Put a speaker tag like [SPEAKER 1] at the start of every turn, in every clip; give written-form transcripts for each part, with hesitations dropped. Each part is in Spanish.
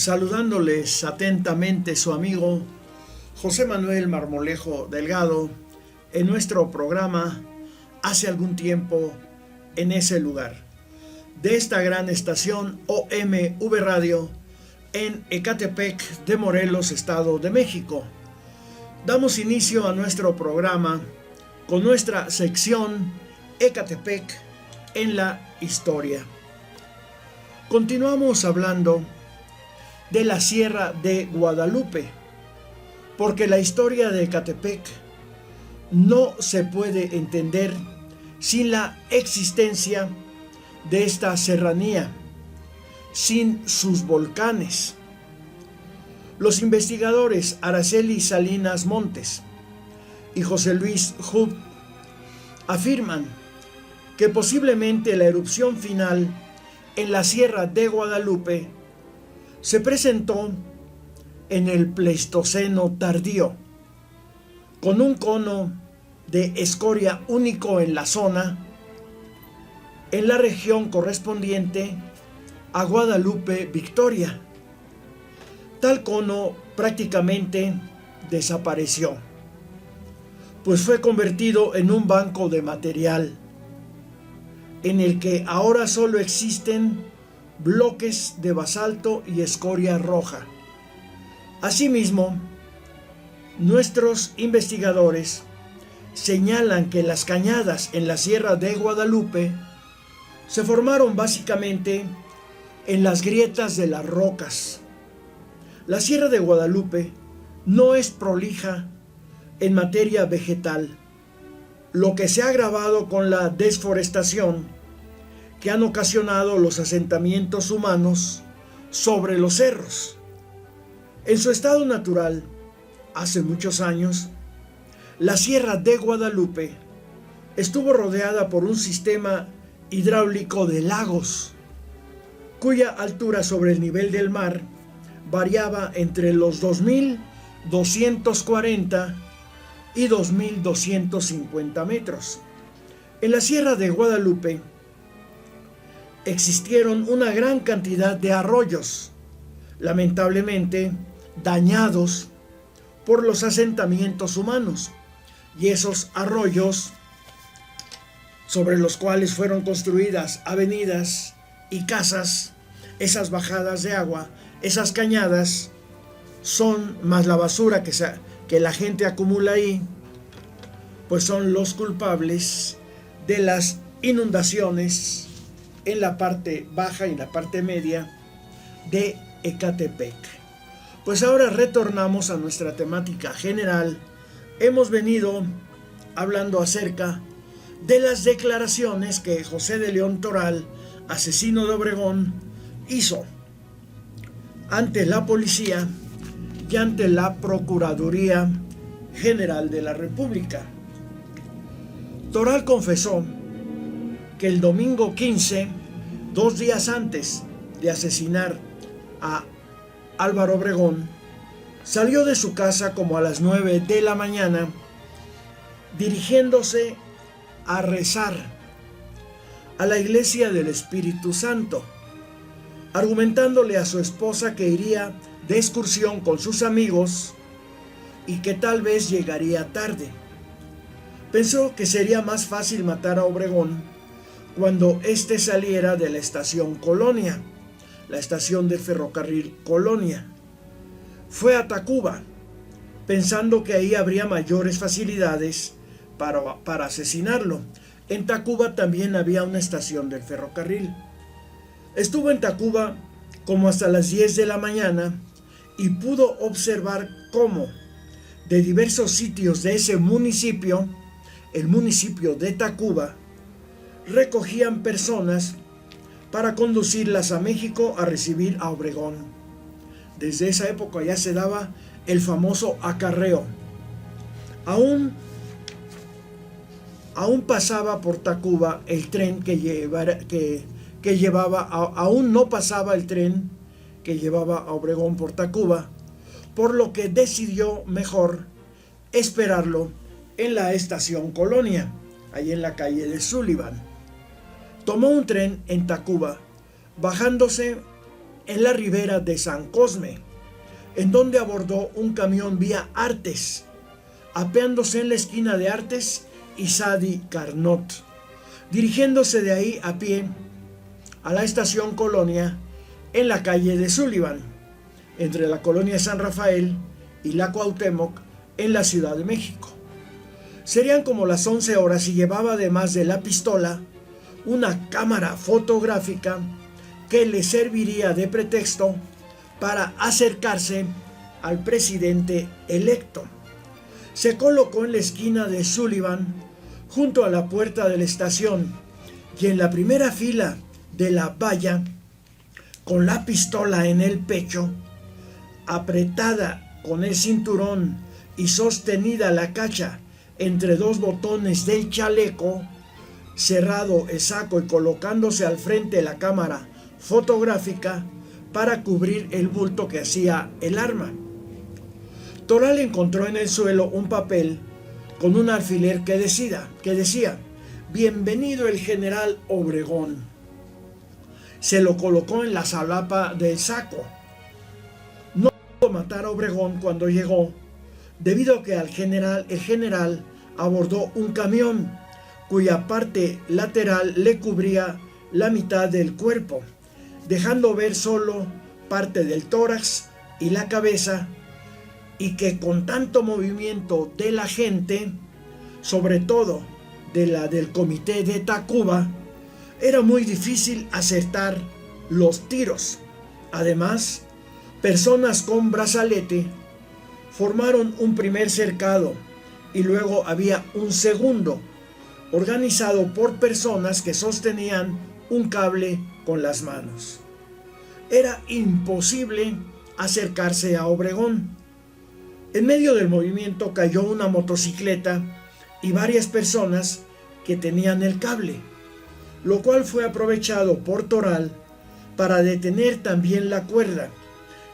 [SPEAKER 1] Saludándoles atentamente su amigo José Manuel Marmolejo Delgado en nuestro programa Hace algún tiempo en ese lugar, de esta gran estación OMV Radio en Ecatepec de Morelos, Estado de México. Damos inicio a nuestro programa con nuestra sección Ecatepec en la historia. Continuamos hablando de la Sierra de Guadalupe, porque la historia de Ecatepec no se puede entender sin la existencia de esta serranía, sin sus volcanes. Los investigadores Araceli Salinas Montes y José Luis Hub afirman que posiblemente la erupción final en la Sierra de Guadalupe se presentó en el Pleistoceno tardío, con un cono de escoria único en la zona, en la región correspondiente a Guadalupe Victoria. Tal cono prácticamente desapareció, pues fue convertido en un banco de material, en el que ahora solo existen bloques de basalto y escoria roja. Asimismo, nuestros investigadores señalan que las cañadas en la Sierra de Guadalupe se formaron básicamente en las grietas de las rocas. La Sierra de Guadalupe no es prolija en materia vegetal, lo que se ha agravado con la desforestación que han ocasionado los asentamientos humanos sobre los cerros. En su estado natural, hace muchos años, la Sierra de Guadalupe estuvo rodeada por un sistema hidráulico de lagos, cuya altura sobre el nivel del mar variaba entre los 2.240 y 2.250 metros. En la Sierra de Guadalupe existieron una gran cantidad de arroyos, lamentablemente dañados por los asentamientos humanos, y esos arroyos sobre los cuales fueron construidas avenidas y casas, esas bajadas de agua, esas cañadas, son más la basura que la gente acumula ahí, pues son los culpables de las inundaciones en la parte baja y la parte media de Ecatepec. Pues ahora retornamos a nuestra temática general. Hemos venido hablando acerca de las declaraciones que José de León Toral, asesino de Obregón, hizo ante la policía y ante la Procuraduría General de la República. Toral confesó que el domingo 15, 2 días antes de asesinar a Álvaro Obregón, salió de su casa como a las 9 de la mañana, dirigiéndose a rezar a la iglesia del Espíritu Santo, argumentándole a su esposa que iría de excursión con sus amigos y que tal vez llegaría tarde. Pensó que sería más fácil matar a Obregón cuando éste saliera de la estación Colonia, la estación de ferrocarril Colonia. Fue a Tacuba, pensando que ahí habría mayores facilidades para asesinarlo. En Tacuba también había una estación del ferrocarril. Estuvo en Tacuba como hasta las 10 de la mañana y pudo observar cómo de diversos sitios de ese municipio, el municipio de Tacuba, recogían personas para conducirlas a México a recibir a Obregón. Desde esa época ya se daba el famoso acarreo. Aún pasaba por Tacuba el tren aún no pasaba el tren que llevaba a Obregón por Tacuba, por lo que decidió mejor esperarlo en la estación Colonia, ahí en la calle de Sullivan. Tomó un tren en Tacuba, bajándose en la ribera de San Cosme, en donde abordó un camión vía Artes, apeándose en la esquina de Artes y Sadi Carnot, dirigiéndose de ahí a pie a la estación Colonia en la calle de Sullivan, entre la colonia San Rafael y la Cuauhtémoc en la Ciudad de México. Serían como las 11 horas y llevaba además de la pistola una cámara fotográfica que le serviría de pretexto para acercarse al presidente electo. Se colocó en la esquina de Sullivan, junto a la puerta de la estación, y en la primera fila de la valla, con la pistola en el pecho, apretada con el cinturón y sostenida la cacha entre dos botones del chaleco, cerrado el saco y colocándose al frente la cámara fotográfica para cubrir el bulto que hacía el arma. Toral encontró en el suelo un papel con un alfiler que decía: "Bienvenido el general Obregón". Se lo colocó en la solapa del saco. No pudo matar a Obregón cuando llegó, debido a que el general abordó un camión cuya parte lateral le cubría la mitad del cuerpo, dejando ver solo parte del tórax y la cabeza, y que con tanto movimiento de la gente, sobre todo de la del comité de Tacuba, era muy difícil acertar los tiros. Además, personas con brazalete formaron un primer cercado y luego había un segundo, organizado por personas que sostenían un cable con las manos. Era imposible acercarse a Obregón. En medio del movimiento cayó una motocicleta y varias personas que tenían el cable, lo cual fue aprovechado por Toral para detener también la cuerda,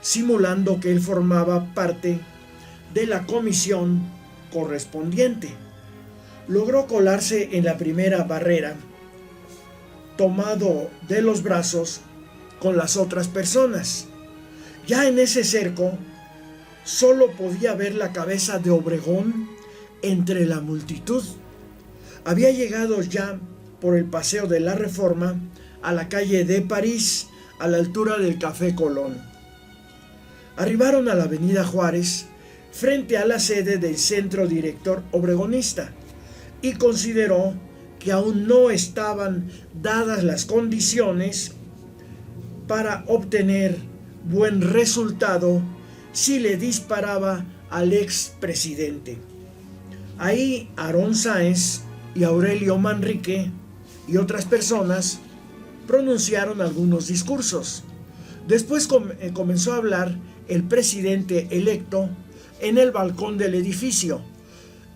[SPEAKER 1] simulando que él formaba parte de la comisión correspondiente. Logró colarse en la primera barrera, tomado de los brazos con las otras personas. Ya en ese cerco, solo podía ver la cabeza de Obregón entre la multitud. Había llegado ya por el Paseo de la Reforma a la calle de París, a la altura del Café Colón. Arribaron a la avenida Juárez, frente a la sede del Centro Director Obregonista, y consideró que aún no estaban dadas las condiciones para obtener buen resultado si le disparaba al expresidente. Ahí Aarón Sáenz y Aurelio Manrique y otras personas pronunciaron algunos discursos. Después comenzó a hablar el presidente electo en el balcón del edificio,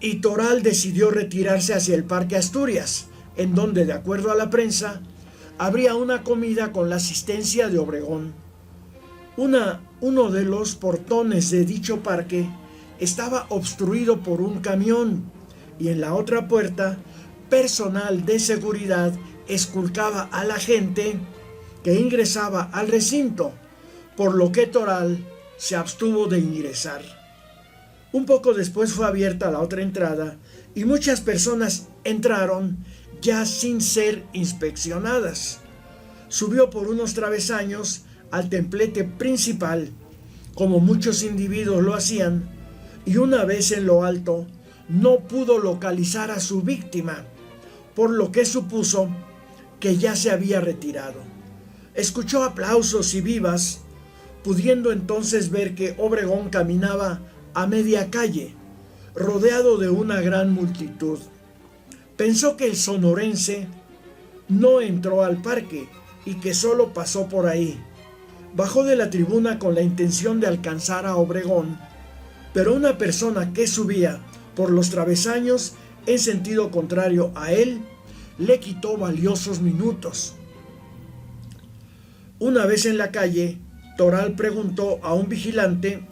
[SPEAKER 1] y Toral decidió retirarse hacia el Parque Asturias, en donde, de acuerdo a la prensa, habría una comida con la asistencia de Obregón. Uno de los portones de dicho parque estaba obstruido por un camión, y en la otra puerta, personal de seguridad esculcaba a la gente que ingresaba al recinto, por lo que Toral se abstuvo de ingresar. Un poco después fue abierta la otra entrada y muchas personas entraron ya sin ser inspeccionadas. Subió por unos travesaños al templete principal, como muchos individuos lo hacían, y una vez en lo alto no pudo localizar a su víctima, por lo que supuso que ya se había retirado. Escuchó aplausos y vivas, pudiendo entonces ver que Obregón caminaba a media calle, rodeado de una gran multitud. Pensó que el sonorense no entró al parque y que solo pasó por ahí. Bajó de la tribuna con la intención de alcanzar a Obregón, pero una persona que subía por los travesaños en sentido contrario a él le quitó valiosos minutos. Una vez en la calle, Toral preguntó a un vigilante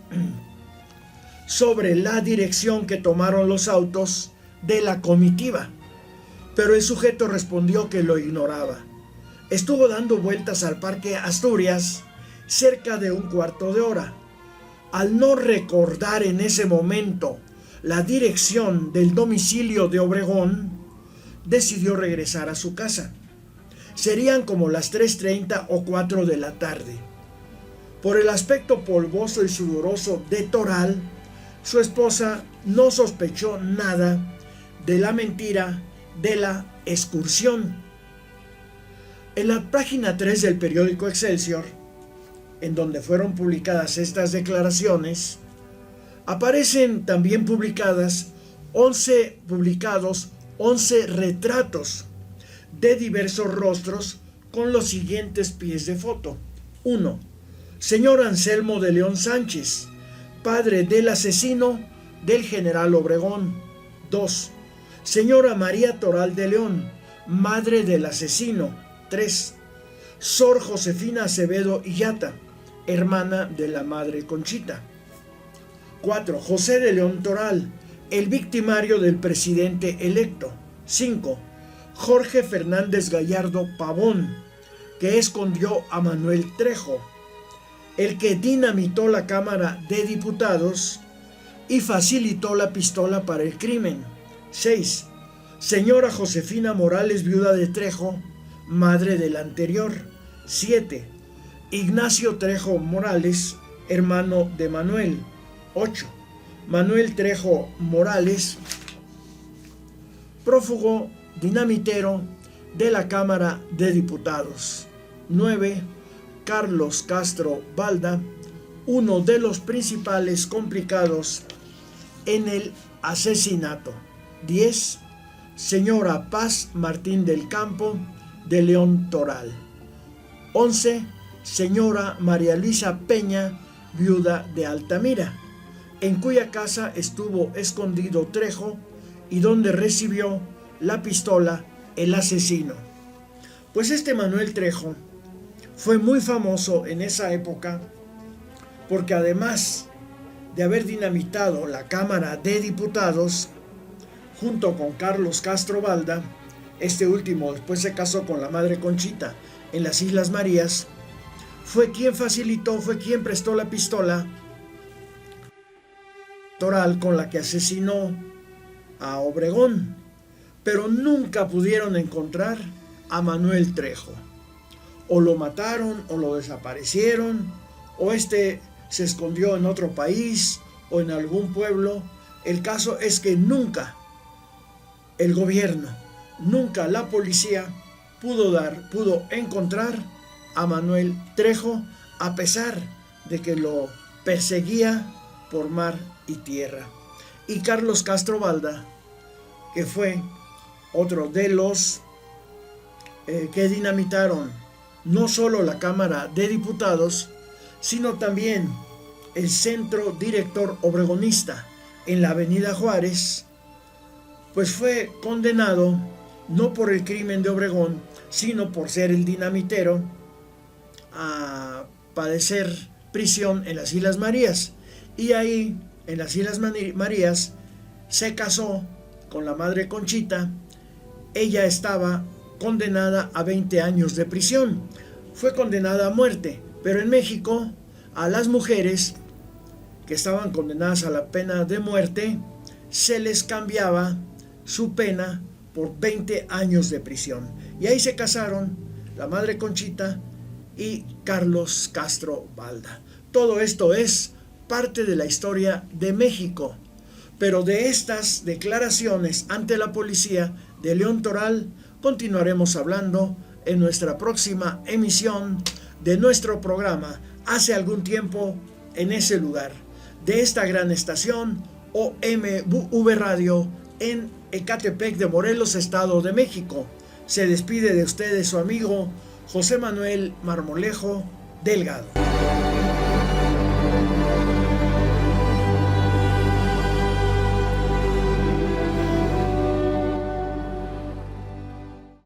[SPEAKER 1] sobre la dirección que tomaron los autos de la comitiva, pero el sujeto respondió que lo ignoraba. Estuvo dando vueltas al Parque Asturias cerca de un cuarto de hora. Al no recordar en ese momento la dirección del domicilio de Obregón, decidió regresar a su casa. Serían como las 3:30 o 4 de la tarde. Por el aspecto polvoso y sudoroso de Toral, su esposa no sospechó nada de la mentira de la excursión. En la página 3 del periódico Excelsior, en donde fueron publicadas estas declaraciones, aparecen también publicados 11 retratos de diversos rostros con los siguientes pies de foto. 1. Señor Anselmo de León Sánchez, padre del asesino del general Obregón. 2. Señora María Toral de León, madre del asesino. 3. Sor Josefina Acevedo Illata, hermana de la madre Conchita. 4. José de León Toral, el victimario del presidente electo. 5. Jorge Fernández Gallardo Pavón, que escondió a Manuel Trejo, el que dinamitó la Cámara de Diputados y facilitó la pistola para el crimen. 6. Señora Josefina Morales, viuda de Trejo, madre del anterior. 7. Ignacio Trejo Morales, hermano de Manuel. 8. Manuel Trejo Morales, prófugo dinamitero de la Cámara de Diputados. 9. Carlos Castro Balda, uno de los principales complicados en el asesinato. 10. Señora Paz Martín del Campo de León Toral. 11. Señora María Luisa Peña, viuda de Altamira, en cuya casa estuvo escondido Trejo y donde recibió la pistola el asesino. Pues este Manuel Trejo fue muy famoso en esa época porque además de haber dinamitado la Cámara de Diputados junto con Carlos Castro Balda, este último después se casó con la madre Conchita en las Islas Marías, fue quien facilitó, fue quien prestó la pistola Toral con la que asesinó a Obregón, pero nunca pudieron encontrar a Manuel Trejo. O lo mataron, o lo desaparecieron, o se escondió en otro país o en algún pueblo. El caso es que nunca el gobierno, nunca la policía pudo encontrar a Manuel Trejo, a pesar de que lo perseguía por mar y tierra. Y Carlos Castro Balda, que fue otro de los que dinamitaron no solo la Cámara de Diputados, sino también el Centro Director Obregonista en la Avenida Juárez, pues fue condenado no por el crimen de Obregón, sino por ser el dinamitero, a padecer prisión en las Islas Marías. Y ahí, en las Islas Marías, se casó con la madre Conchita. Ella estaba condenada a 20 años de prisión. Fue condenada a muerte, pero en México a las mujeres que estaban condenadas a la pena de muerte se les cambiaba su pena por 20 años de prisión. Y ahí se casaron la madre Conchita y Carlos Castro Balda. Todo esto es parte de la historia de México, pero de estas declaraciones ante la policía de León Toral continuaremos hablando en nuestra próxima emisión de nuestro programa Hace algún tiempo en ese lugar, de esta gran estación OMV Radio en Ecatepec de Morelos, Estado de México. Se despide de ustedes su amigo José Manuel Marmolejo Delgado.